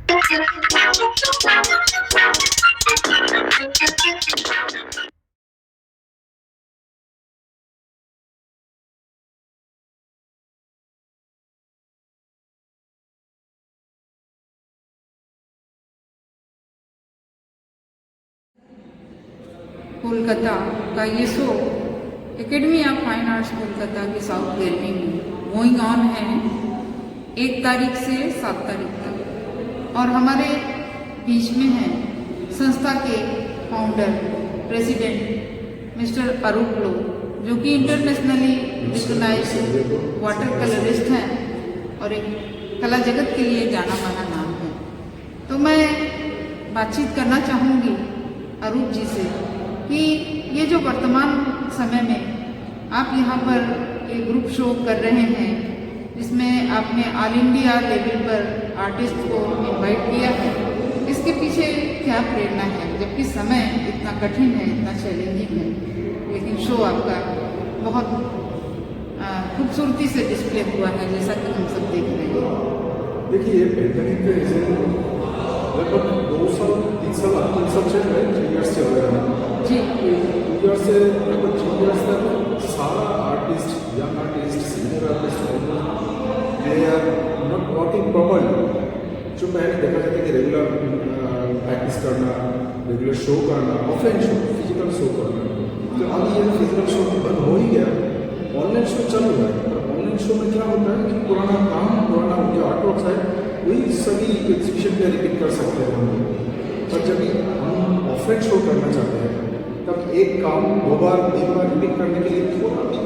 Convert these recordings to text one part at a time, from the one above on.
कोलकाता का ये show academy of fine arts Kolkata की साउथ गैलरी में गोइंग ऑन है 1 तारीख से 7 तारीख तक। और हमारे बीच में हैं संस्था के फाउंडर प्रेसिडेंट मिस्टर अरूप लो, जो कि इंटरनेशनली रिकॉग्नाइज्ड वाटर कलरिस्ट हैं और एक कला जगत के लिए जाना माना नाम है। तो मैं बातचीत करना चाहूँगी अरूप जी से कि ये जो वर्तमान समय में आप यहाँ पर एक ग्रुप शो कर रहे हैं, जिसमें आपने ऑल इंडिया लेवल पर आर्टिस्ट को इनवाइट किया है, इसके पीछे क्या प्रेरणा है? जबकि समय इतना कठिन है, इतना चैलेंजिंग है, लेकिन शो आपका बहुत खूबसूरती से डिस्प्ले हुआ है, जैसा कि हम सब देख रहे हैं। देखिए, ये पेंडेमिक के रीजन लगभग 2 साल 3 साल 3 साल चल रहे हैं, 3 ईयर्स चल रहे हैं जी। 2 ईयर्स से लगभग 3 ईयर्स तक सारा artist, young artist, senior artist, they are not working properly. जो पहले देखा जाता है कि रेगुलर प्रैक्टिस करना, रेगुलर शो करना, ऑफलाइन शो, फिजिकल शो करना, तो अब ये फिजिकल शो बंद हो ही गया, ऑनलाइन शो चल रहा है। पर ऑनलाइन शो में क्या होता है कि पुराना काम, पुराना जो आर्ट वर्क है, वही सभी एग्जीबिशन पे रिपीट कर सकते हैं हम लोग। पर जब हम ऑफलाइन शो करना चाहते हैं, तब एक काम 2 बार 3 बार रिपीट करने के लिए थोड़ा भी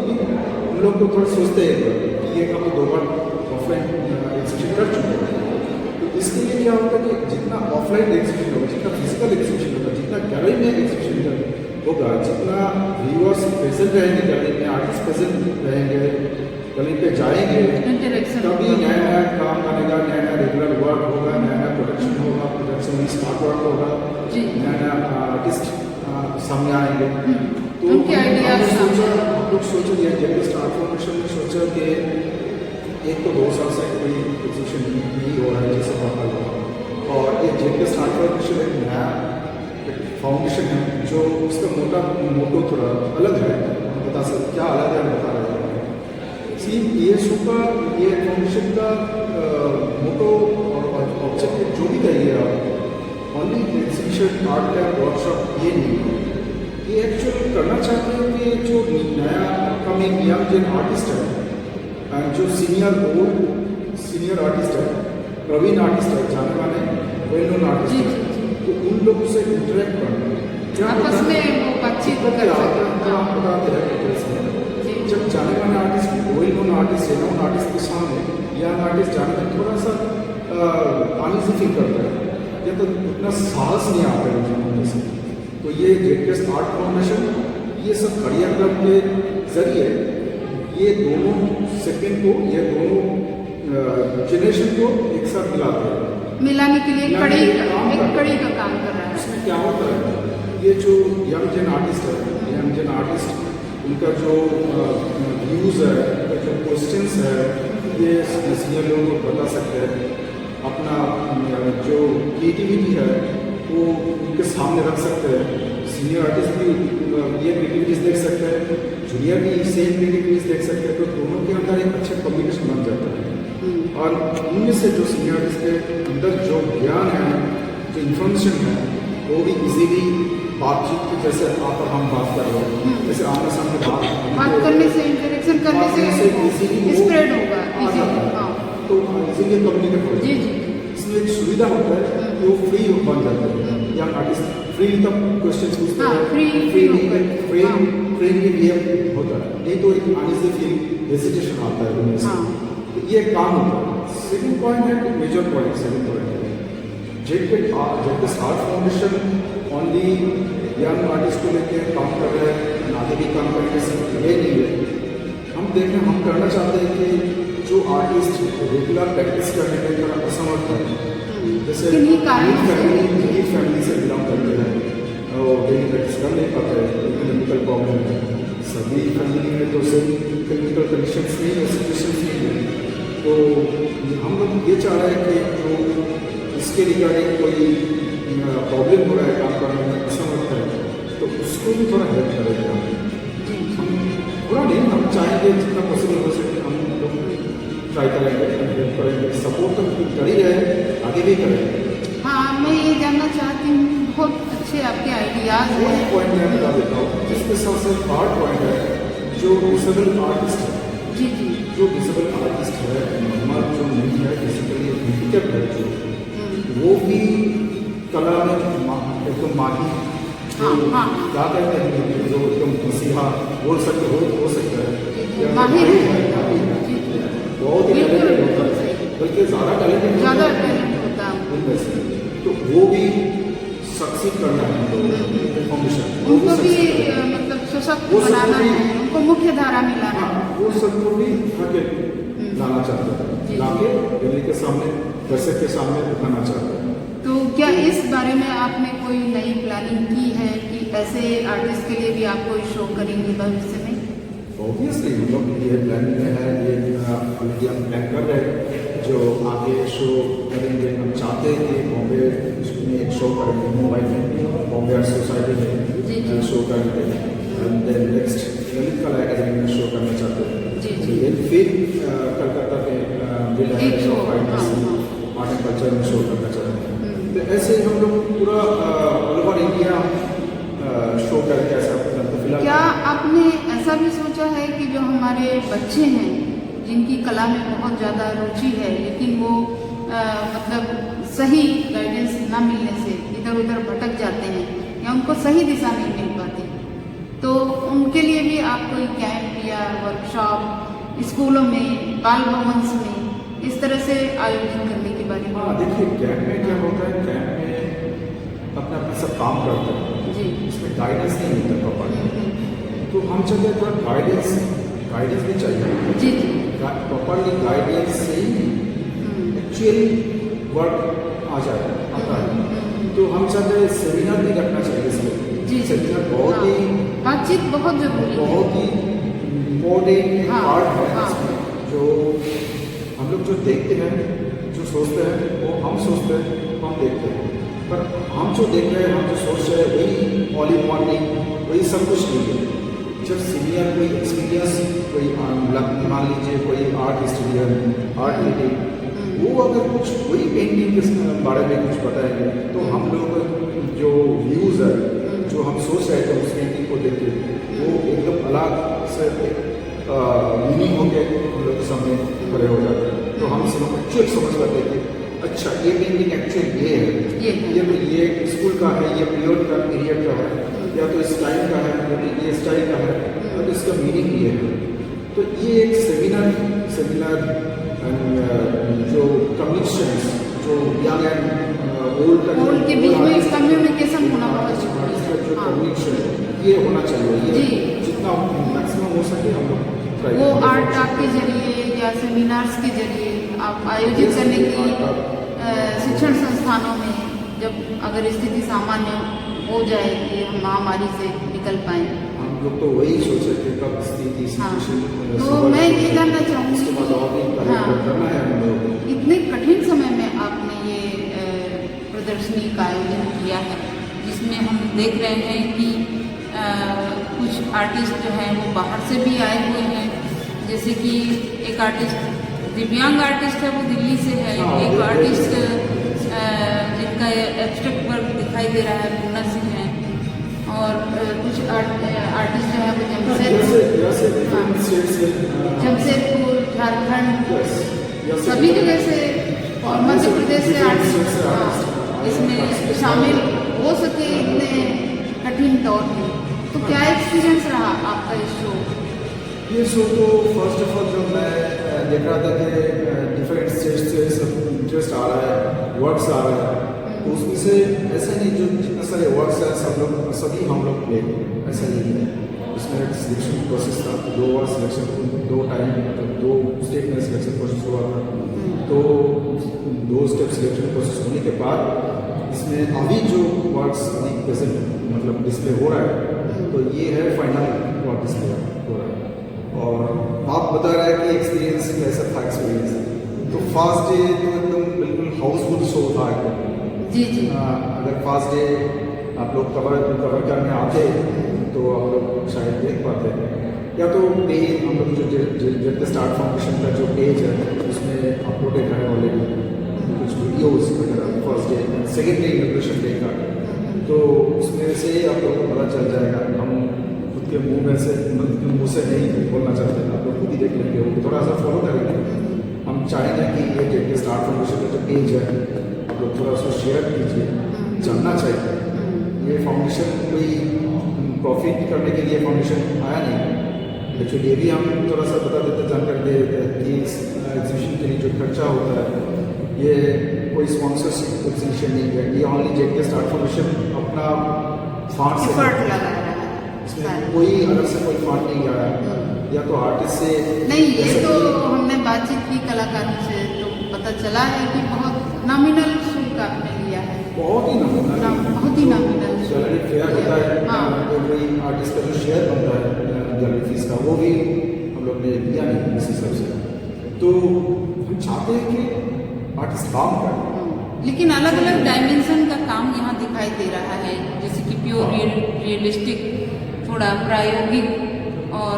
हम लोग को थोड़ा सोचते हैं कि ये काम 2 बार ऑफलाइन एग्जीबिशन कर चुके हैं। तो इसके लिए क्या होता है कि जितना ऑफलाइन एग्जीबिशन होगा, जितना फिजिकल एग्जीबिशन होगा, जितना गैलरी में एग्जीबिशन होगा, जितना व्यूअर्स प्रेजेंट रहेंगे गैलरी में, आर्टिस्ट प्रेजेंट रहेंगे, गैलरी पे जाएंगे, तभी नया नया काम बनेगा, नया नया रेगुलर वर्क होगा, नया नया प्रोडक्शन होगा, प्रोडक्शन में स्मार्ट वर्क होगा, नया नया आर्टिस्ट सामने आएंगे। तो हम लोग सोचा ये जब स्टार्ट फाउंडेशन ने सोचा कि एक तो 2 साल से कोई एग्जीबिशन नहीं हो रहा है जैसे बाहर हुआ, और ये जेके स्टार्ट फाउंडेशन एक नया फाउंडेशन है जो उसका मोटो थोड़ा अलग है। हम बता सकते क्या अलग है, बता रहे हैं। सी ये शो का, ये फाउंडेशन का मोटो और ऑब्जेक्टिव जो भी करिए आप, ओनली एग्जीबिशन आर्ट का वर्कशॉप ये नहीं है। ये एक्चुअल करना चाहते हैं कि जो नया कमिंग यंग जेन आर्टिस्ट है, जो सीनियर आर्टिस्ट है, प्रवीण आर्टिस्ट है, जाने माने वेल नोन आर्टिस्ट है, तो उन लोगों से इंटरेक्ट करना, आपस में वो बातचीत कर सकते हैं। आप बताते हैं जब जाने माने artist, well known artist, known artist के सामने यंग आर्टिस्ट जाने में थोड़ा सा अनइजी फील करता है, या तो उतना साहस नहीं आता है उनके से। तो ये जेकेएस आर्ट फाउंडेशन, ये सब खड़िया क्लब के जरिए ये दोनों सेकंड को, ये दोनों जनरेशन को एक साथ मिलाने के लिए एक कड़ी का काम कर रहा है। इसमें क्या होता है, ये जो यंग जेन आर्टिस्ट है, यंग जेन आर्टिस्ट, उनका जो व्यूज़ है, उनका जो क्वेश्चंस है, ये सीनियर लोगों को बता सकते हैं। अपना जो क्रिएटिविटी है वो उनके सामने रख सकते हैं। सीनियर आर्टिस्ट भी ये क्रिएटिविटीज़ देख सकते हैं, जूनियर भी सेम क्रिएटिविटीज़ देख सकते हैं, तो दोनों के अंदर एक अच्छा कम्युनिकेशन बन जाता है। और उनमें से जो सीनियर आर्टिस्ट के अंदर जो ज्ञान है, जो इन्फॉर्मेशन है, वो भी इजीली बातचीत की, जैसे आप और हम बात कर रहे हैं, जैसे आमने सामने बात करने से, इंटरेक्शन करने से इजीली स्प्रेड होगा, तो इजीली कम्युनिकेट हो जाए। इसमें एक सुविधा होता है कि वो फ्री बन जाता है, यंग आर्टिस्ट फ्री तब क्वेश्चन पूछते हैं, फ्री बिहेव होता है, नहीं तो एक अनइजी फील, हेजिटेशन आता है उनमें से। तो ये काम होता है। सेकंड पॉइंट है, मेजर पॉइंट, सेकंड पॉइंट है JKS art foundation only young artist को लेकर काम कर रहे हैं, आगे भी काम करेंगे, सिर्फ ये नहीं है। हम करना चाहते हैं कि जो आर्टिस्ट रेगुलर प्रैक्टिस करने में थोड़ा असमर्थ है, जैसे फैमिली से बिलोंग करते हैं और डेली प्रैक्टिस कर नहीं पाते हैं, इकोनॉमिकल प्रॉब्लम है, सभी फैमिली में तो सभी इकोनॉमिकल कंडीशंस नहीं है, सिचुएशन नहीं है। तो हम लोग ये चाह रहे हैं कि जो इसके उसके रिगार्डिंग कोई प्रॉब्लम हो रहा है काम करने में, ऐसा लगता है तो उसको भी थोड़ा हेल्प करेगा। हम पूरा नहीं, हम चाहेंगे जितना पॉसिबल हो सके हम लोग ट्राई करेंगे, हेल्प करेंगे, सपोर्ट तो कर ही रहे, आगे भी करेंगे। हाँ, मैं ये जानना चाहती हूँ, बहुत अच्छे आपके आइडियाज़ वो हैं। पॉइंट मैं बता देता हूँ, इसके साथ साथ थर्ड पॉइंट है जो डिसेबल आर्टिस्ट है, जी जी। जो डिसेबल आर्टिस्ट है, नॉर्मल जो नहीं है, फिजिकली हैंडीकैप्ड है जो, वो भी कला में एकदम माहिर, जो हाँ। क्या कहते हैं, जो एकदम मसीहा बोल सकते हो सकता है, या माहिर है। माहिर है, जी जी। बहुत ही बिल्कुल, टैलेंटेड बिल्कुल होता है, सही। बल्कि ज़्यादा टैलेंटेड ज़्यादा टैलेंट होता है उनमें से, तो वो भी सक्सीड करना है हम लोगों को, फाउंडेशन उनको भी मतलब सशक्त वो सबको बनाना भी- है, उनको मुख्य धारा में लाना है। हाँ, वो सबको भी आगे लाना चाहता जी। है, लाके दिल्ली के सामने, दर्शक के सामने दिखाना चाहता है। तो क्या इस बारे में आपने कोई नई प्लानिंग की है कि ऐसे आर्टिस्ट के लिए भी आप कोई शो करेंगे भविष्य में? ऑब्वियसली मतलब ये प्लानिंग में है, ये ऑलरेडी हम प्लान कर रहे हैं, जो आगे शो करेंगे। हम चाहते हैं कि बॉम्बे में एक शो करेंगे, मुंबई में बॉम्बे आर्ट सोसाइटी जी, में जी। शो करेंगे, एंड देन नेक्स्ट ललित कला अकेडमी में शो करना चाहते हैं। जी, जी। फिर कलकत्ता के एक शो, आर्ट एंड कल्चर में शो करना चाहते हैं। तो ऐसे ही हम लोग पूरा ऑल ओवर इंडिया शो करके ऐसा करते हैं। फिलहाल क्या आपने ऐसा भी सोचा है कि जो हमारे बच्चे हैं जिनकी कला में बहुत ज़्यादा रुचि है, लेकिन वो मतलब सही गाइडेंस ना मिलने से इधर उधर भटक जाते हैं या उनको सही दिशा नहीं मिल पाती, तो उनके लिए भी आप कोई कैंप या वर्कशॉप स्कूलों में, बाल भवन्स में इस तरह से आयोजित करने के बारे में? हाँ, देखिए कैंप में क्या होता है, कैंप में अपना अपना सब काम करते हैं, जी। इसमें गाइडेंस नहीं मिलता प्रॉपर, तो हम चाहते हैं थोड़ा गाइडेंस भी चाहिए। जी जी। प्रॉपरली गाइडेंस से ही एक्चुअली वर्क आता है। तो हम चाहते हैं सेमिनार भी रखना चाहिए इसमें। जी। सेमिनार बहुत ही बातचीत बहुत जरूरी है। बहुत ही इम्पोर्टेंट हाँ, पार्ट है हाँ। इसमें, जो हम लोग जो देखते हैं, जो सोचते हैं, वो हम सोचते हैं, हम देखते हैं, पर हम जो देख रहे हैं, हम जो सोच रहे हैं, वही ऑल इन वन नहीं, वही सब कुछ नहीं है। जब सीनियर कोई एक्सपीरियंस, कोई मान लीजिए कोई आर्ट स्टूडियन, आर्ट मीटिंग, वो अगर कुछ वही पेंटिंग के बारे में कुछ बताएंगे, तो हम लोग जो व्यूज़ है, जो हम सोच रहे थे उस पेंटिंग को देख के, वो एकदम अलग से मीनिंग होके हम लोग के सामने खड़े हो जाते हैं। तो हम एक्चुअल समझ पाते हैं कि अच्छा ये पेंटिंग एक्चुअल ये है, ये स्कूल का है, ये पीरियड का है, या तो स्टाइल का है, या तो ये स्टाइल का है, या तो इसका मीनिंग ये है। तो ये एक सेमिनार जो कम्युनिकेशंस, जो यंग एंड ओल्ड के बीच में कम्युनिकेशन होना बहुत जरूरी है। जो हाँ। कम्युनिकेशन ये होना चाहिए, ये जी। जितना मैक्सिमम हो सके हम लोग try वो करेंगे। आर्ट टॉक के जरिए या सेमिनार्स के जरिए आप आयोजित करने की शिक्षण संस्थानों में, जब अगर स्थिति सामान्य हो जाए कि हम महामारी से निकल पाए। हम लोग तो वही सोच रहे थे कब स्थिति हाँ। situation, तो मैं ये जानना चाहूँगी उसके बाद और भी कि कार्यक्रम करना है हम लोगों को। इतने कठिन समय में आपने ये प्रदर्शनी का आयोजन किया है, जिसमें हम देख रहे हैं कि कुछ आर्टिस्ट जो हैं वो बाहर से भी आए हुए हैं, जैसे कि एक आर्टिस्ट दिव्यांग आर्टिस्ट है, वो दिल्ली से है, हाँ, एक बिल्कुल। आर्टिस्ट जिनका एब्स्ट्रैक्ट वर्क दिखाई दे रहा है पूना सिंह है, और कुछ आर्टिस्ट जो है वो जैसे different states से, जमशेदपुर, झारखंड, yes, सभी जगह से और मध्य प्रदेश से different आर्टिस्ट states से artists इसमें शामिल हो सके इतने कठिन दौर में। तो क्या एक्सपीरियंस रहा आपका इस शो? ये शो तो फर्स्ट ऑफ ऑल जब मैं देख रहा था कि डिफरेंट स्टेट से सब इंटरेस्ट आ रहा है, वर्ड्स आ रहा है, तो उसमें से ऐसे नहीं जो जितने सारे वर्ड्स हैं सभी हम लोग प्ले, ऐसा नहीं है। इसमें एक सिलेक्शन प्रोसेस था, 2 बार सिलेक्शन, 2 टाइम, मतलब 2 स्टेट में सिलेक्शन प्रोसेस हुआ था। तो 2 स्टेप सिलेक्शन प्रोसेस होने के बाद इसमें अभी जो वर्ड्स अभी प्रेजेंट मतलब डिस्प्ले हो रहा है, तो ये है फाइनल वर्ड डिस्प्ले हो रहा है। और आप बता रहे हैं कि एक्सपीरियंस कैसा था एक्सपीरियंस, तो फर्स्ट डे तो एकदम बिल्कुल हाउसफुल शो था एकदम, जी जी। अगर फर्स्ट डे आप लोग कवर करने आते तो आप लोग शायद देख पाते, या तो पेज हम लोग जो स्टार्ट फाउंडेशन का जो पेज है उसमें अपलोडेड है ऑलरेडी कुछ वीडियोस वगैरह first day second day inauguration day का, तो उसमें से आप लोगों को पता चल जाएगा। हम खुद के मुंह से नहीं बोलना चाहते, आप लोग खुद ही देख लेंगे, वो थोड़ा सा फॉलो करेंगे। हम चाहेंगे कि ये जो स्टार्ट फाउंडेशन का जो पेज है आप लोग थोड़ा उसको शेयर कीजिए, जानना चाहिए। ये फाउंडेशन कोई प्रॉफिट करने के लिए फाउंडेशन आया नहीं, एक्चुअली ये भी हम थोड़ा सा बता देते जानकारी दे देते हैं कि इस एग्जीबिशन के लिए जो खर्चा होता है ये कोई स्पॉन्सरशिप एग्जीबिशन नहीं है, ये ओनली जेके स्टार्ट फाउंडेशन अपना फंड से एफर्ट लगा रहा है। इसमें कोई अलग से कोई फंड नहीं आया, या तो आर्टिस्ट से नहीं, ये तो हमने बातचीत की कलाकारों से तो पता चला है कि बहुत नॉमिनल शुल्क आपने लिया है, बहुत ही बहुत ही नॉमिनल गैलरी फेयर होता है। हाँ। कोई आर्टिस्ट का जो शेयर बनता है गैलरी फीस का वो भी हम लोग ने दिया नहीं इस हिसाब से। तो हम चाहते हैं कि आर्टिस्ट काम करें, लेकिन अलग अलग डायमेंशन का काम यहाँ दिखाई दे रहा है, जैसे कि प्योर रियलिस्टिक, थोड़ा प्रायोगिक और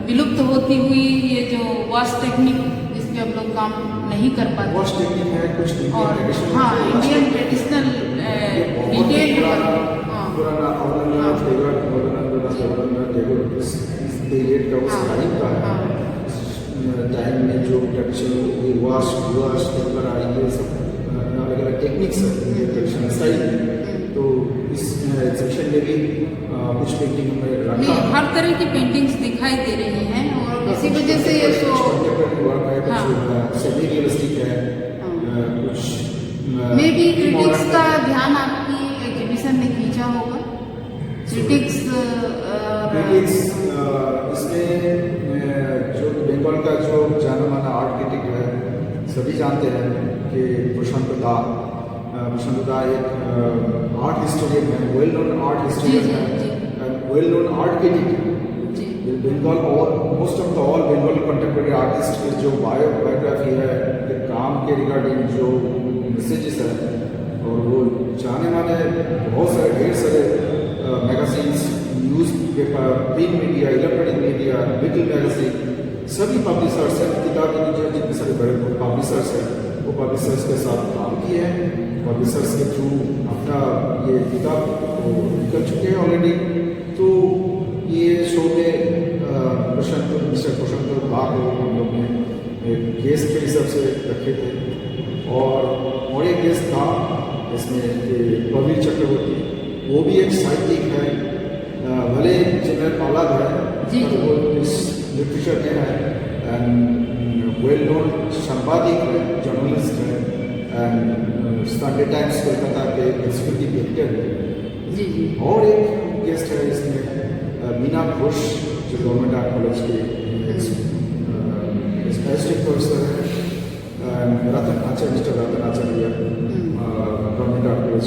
विलुप्त होती हुई ये जो वॉश टेक्निक जिस पे हम लोग काम नहीं कर पाते, वॉश टेक्निक है कुछ और हाँ इंडियन ट्रेडिशनल डिटेल पुराना पीरियड का उस टाइम का है, टाइम में जो ट्रेडिशनल वॉश पेपर आई ये सब अलग अलग टेक्निक्स है ट्रेडिशनल स्टाइल। तो इस एग्जीबिशन में भी कुछ पेंटिंग में नहीं, हर तरह की पेंटिंग्स दिखाई दे रही हैं और इसी वजह से ये शो सेमी रियलिस्टिक है, कुछ मे बी क्रिटिक्स का ध्यान आपकी एग्जीबिशन में खींचा होगा। क्रिटिक्स इसमें जो बंगाल का जो जाना माना आर्ट क्रिटिक है सभी जानते हैं कि प्रशांत दा एक आर्ट हिस्टोरियन है, वेल नोन आर्ट हिस्टोरियन है, well known art critic Bengal. और most of the all Bengal contemporary artist की जो बायोग्राफी है के काम के रिगार्डिंग जो मैसेजेस है, और वो जाने माने बहुत सारे ढेर सारे magazines, news paper, print media, electronic media, little magazine, सभी पब्लिशर्स हैं, किताब जितने सारे बड़े पब्लिशर्स हैं वो पब्लिशर्स के साथ काम किए हैं, पब्लिशर्स के थ्रू अपना ये किताब तो निकल चुके हैं ऑलरेडी। तो ये शो में मिस्टर प्रशांत दा को हम लोग ने एक गेस्ट के हिसाब से रखे थे, और एक गेस्ट था इसमें प्रवीर चक्रवर्ती, वो भी एक साहित्यिक है, भले जनरल अलग है पर वो इस लिटरेचर में है, एंड वेल नोन संपादक है, जर्नलिस्ट है, एंड संडे टाइम्स कोलकाता के एग्जीक्यूटिव एडिटर है। जी जी। और एक गेस्ट है इसमें मीना घोष जो गवर्नमेंट आर्ट कॉलेज के स्पेशलिस्ट प्रोफेसर है, मिस्टर रतन आचार्य गवर्नमेंट आर्ट कॉलेज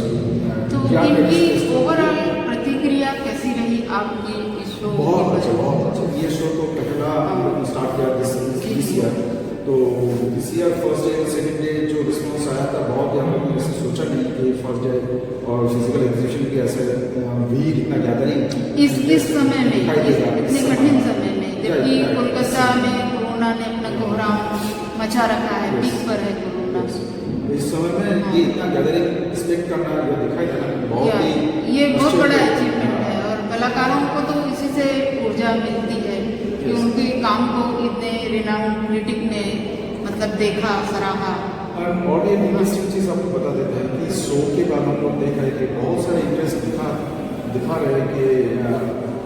तो इनकी ओवरऑल प्रतिक्रिया कैसी रही आपकी इस शो? बहुत अच्छा। ये शो तो पहला स्टार्ट किया दिस ईयर, तो this year first day second day जो रिस्पॉन्स आया था बहुत, हम लोगों ने ऐसे सोचा नहीं कि फर्स्ट डे और फिजिकल एग्जीबिशन की ऐसे भीड़ इतना गैदरिंग इस समय में, इतने कठिन समय में, जबकि कोलकाता में कोरोना ने अपना कोहराम मचा रखा है, पीक पर है कोरोना। इस समय में ये इतना गैदरिंग एक्सपेक्ट करना, ये दिखाई देना बहुत ही ये बहुत बड़ा अचीवमेंट है, और कलाकारों को तो इसी से ऊर्जा मिलती है कि उनके काम को इतने रिनाउंड क्रिटिक ने मतलब देखा, सराहा। और ये इंटरेस्टिंग चीज़ आपको बता देते हैं कि शो के बाद हम लोग देख रहे कि बहुत सारे इंटरेस्ट दिखा रहे हैं कि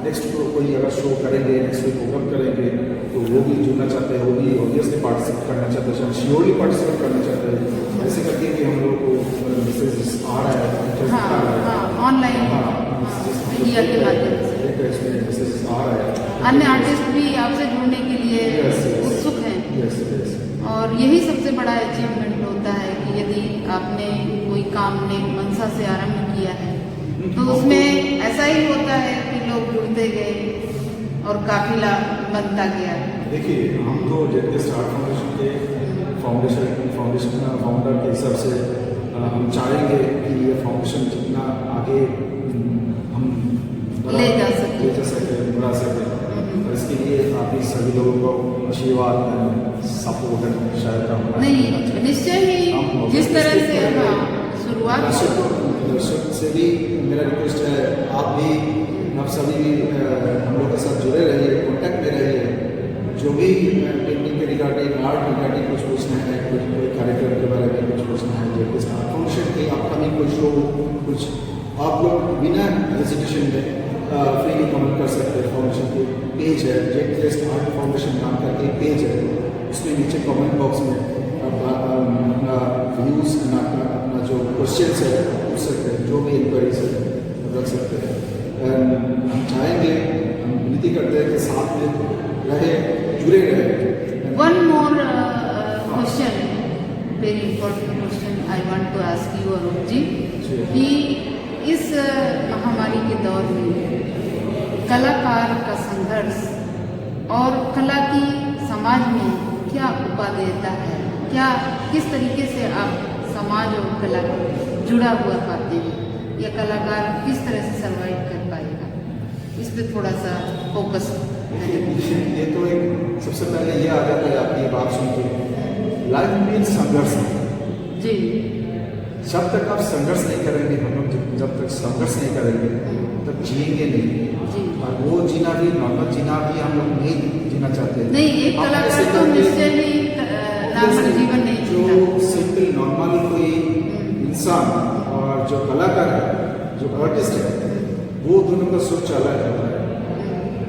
नेक्स्ट कोई अगर शो करेंगे, नेक्स्ट कोई प्रोग्राम करेंगे तो वो भी जुड़ना चाहते हैं, वो भी ऑब्वियसली पार्टिसिपेट करना चाहते हैं, श्योरली पार्टिसिपेट करना चाहते हैं। ऐसे करके कि हम लोग को मैसेज आ रहा है, इंटरेस्ट आ रहा है ऑनलाइन मीडिया के माध्यम से इसमें मैसेज आ रहा है। अन्य आर्टिस्ट भी आपसे जुड़ने के लिए उत्सुक हैं, और यही सबसे बड़ा अचीवमेंट होता है कि यदि आपने कोई काम ने मंशा से आरंभ किया है तो उसमें ऐसा ही होता है कि लोग जुड़ते गए और काफिला बनता गया। देखिए, हम तो जेके स्टार्ट फाउंडेशन के फाउंडर के हिसाब से हम चाहेंगे फाउंडेशन जितना आगे हम ले जा सके। बढ़ा सके। और इसके लिए आप ही सभी लोगों को आशीर्वाद सपोर्ट सहायता नहीं, निश्चय ही जिस तरह से शुरुआत दर्शक से भी मेरा रिक्वेस्ट है, आप भी आप सभी भी हम लोग के साथ जुड़े रहिए, कॉन्टैक्ट में रहिए। जो भी पेंटिंग के रिगार्डिंग, आर्ट रिगार्डिंग कुछ पूछना है, कोई कार्यक्रम के बारे में कुछ पूछना है, जो कि फाउंडेशन की अपकमिंग कोई शो, कुछ आप लोग बिना हेजिटेशन में फ्रीली कमेंट कर सकते हैं। फाउंडेशन के पेज है, जेट टेस्ट आर्ट फाउंडेशन नाम का एक पेज है, उसमें नीचे कमेंट बॉक्स में अपना व्यूज़, अपना जो क्वेश्चन है पूछ सकते हैं, जो भी इंक्वायरीज है रख सकते हैं। हम चाहेंगे, हम विनती करते हैं कि साथ में रहे, जुड़े रहे। One more question, very important question I want to ask you Arup ji, कि इस महामारी के दौर में कलाकार का संघर्ष और कला की समाज में क्या उपादेयता है, क्या किस तरीके से आप समाज और कला जुड़ा हुआ पाते हैं, या कलाकार किस तरह से सर्वाइव कर पाएगा, इस पे थोड़ा सा फोकस करें। ये तो एक सबसे पहले ये आ जाता है आपकी बात सुन के, लाइफ में संघर्ष जी। जब तक आप संघर्ष नहीं करेंगे, हम लोग जब तक संघर्ष नहीं करेंगे तब जिएंगे नहीं। जी। और वो जीना भी, नॉर्मल जीना भी हम लोग नहीं जीना चाहते। नहीं, एक कलाकार तो निश्चय ही नॉर्मल जीवन नहीं जो सिंपल नॉर्मल कोई इंसान और जो कलाकार है, जो आर्टिस्ट है, वो दोनों का सोच अलग होता है,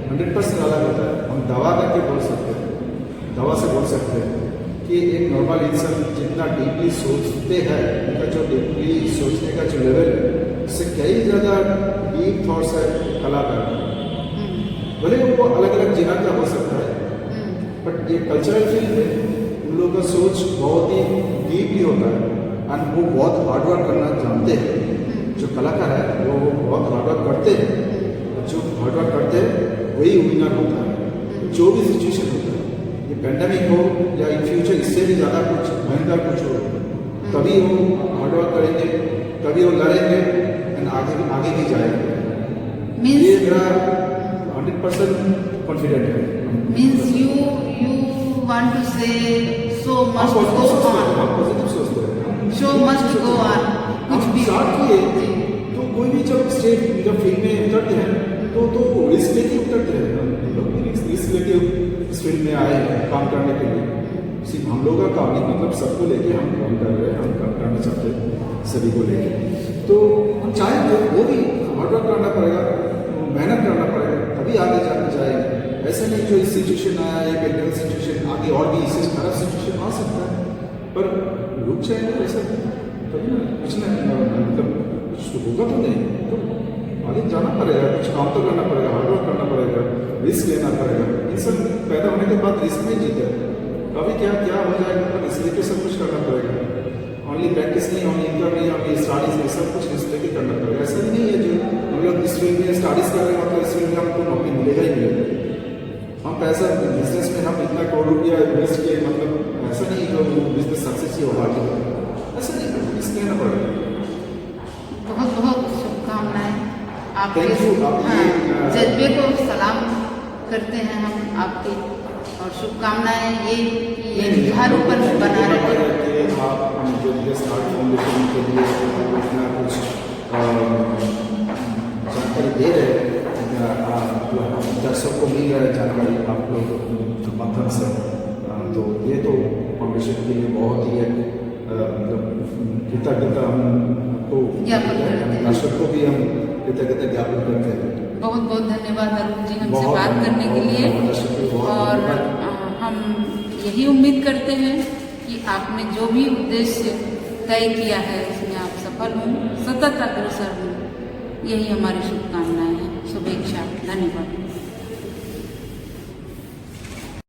100% अलग होता है। हम दवा करके बोल सकते हैं, दवा से बोल सकते हैं कि एक नॉर्मल इंसान जितना डीपली सोचते हैं, उनका जो डीपली सोचने का जो लेवल है, उससे कई ज़्यादा डीप थॉट्स है कलाकार। भले वो अलग अलग जीना का हो सकता है, बट ये कल्चरल फील्ड में उन लोगों का सोच बहुत ही डीपली होता है, और वो बहुत हार्डवर्क करना जानते हैं। जो कलाकार है वो बहुत हार्डवर्क करते हैं, जो हार्डवर्क करते हैं वही विनर होता है। जो भी सिचुएशन होता है, ये पैंडेमिक हो या इन फ्यूचर इससे भी ज़्यादा कुछ भयंकर कुछ हो, तभी वो हार्डवर्क करेंगे, तभी वो लड़ेंगे एंड आगे भी जाएंगे। ये मेरा 100% कॉन्फिडेंट है। मीन्स यू वांट टू से सो मस्ट गो ऑन, पॉजिटिव सोचते हैं, शो मस्ट गो ऑन। कुछ भी स्टार्ट किए तो कोई भी जब स्टेज, जब फिल्म में उतरते हैं तो रिस्क लेके उतरते हैं। हम लोग भी रिस्क लेके इस फिल्म में आए हैं काम करने के लिए। सिर्फ हम लोग का काम नहीं, मतलब सबको लेके हम काम कर रहे हैं, हम काम करना चाहते हैं सभी को लेके। तो हम चाहेंगे वो भी हार्डवर्क करना पड़ेगा, मेहनत करना पड़ेगा, तभी आगे जाएंगे। ऐसा नहीं जो इस सिचुएशन आया है, पेंडेमिक सिचुएशन, आगे और भी इससे खराब सिचुएशन आ सकता है, पर रुक जाएंगे ऐसा तभी ना, कुछ ना मतलब कुछ तो होगा तो नहीं, तो आगे जाना पड़ेगा, कुछ काम तो करना पड़ेगा, हार्डवर्क करना पड़ेगा, रिस्क लेना पड़ेगा। इंसान पैदा होने के बाद रिस्क में जीता है, कभी क्या क्या हो जाएगा, पर रिस्क लेके सब कुछ करना पड़ेगा। ऑनली प्रैक्टिस नहीं, ऑनली इनकम नहीं, ऑनली स्टडीज नहीं, सब कुछ रिस्क लेके करना पड़ेगा। ऐसा नहीं है जो हम लोग इस फील्ड में स्टडीज कर रहे हैं मतलब इस फील्ड में हमको नौकरी मिलेगा ही मिलेगा। हम पैसा बिजनेस में हम इतना करोड़ रुपया इन्वेस्ट किए, मतलब ऐसा नहीं जो बिजनेस सक्सेस ही होगा, ऐसा नहीं, रिस्क लेना पड़ेगा। बहुत बहुत शुभकामनाएं आपके आपके जज्बे को सलाम करते हैं हम आपके, और शुभकामनाएं ये कि ये जुझारू पर बना रहे। आप जो आर्ट फाउंडेशन के लिए इतना कुछ जानकारी दे रहे हैं, दर्शक को मिल रहा है जानकारी आप लोग के माध्यम से, तो ये तो फाउंडेशन के लिए बहुत ही मतलब कृतज्ञता हमको ज्ञापन करते हैं, दर्शक को भी हम कृतज्ञता ज्ञापन करते हैं। बहुत बहुत धन्यवाद अरुण जी हमसे बात करने के लिए, और हम यही उम्मीद करते हैं कि आपने जो भी उद्देश्य तय किया है उसमें आप सफल हों, सतत अग्रसर हों, यही हमारी शुभकामनाएं हैं। शुभेच्छा, धन्यवाद।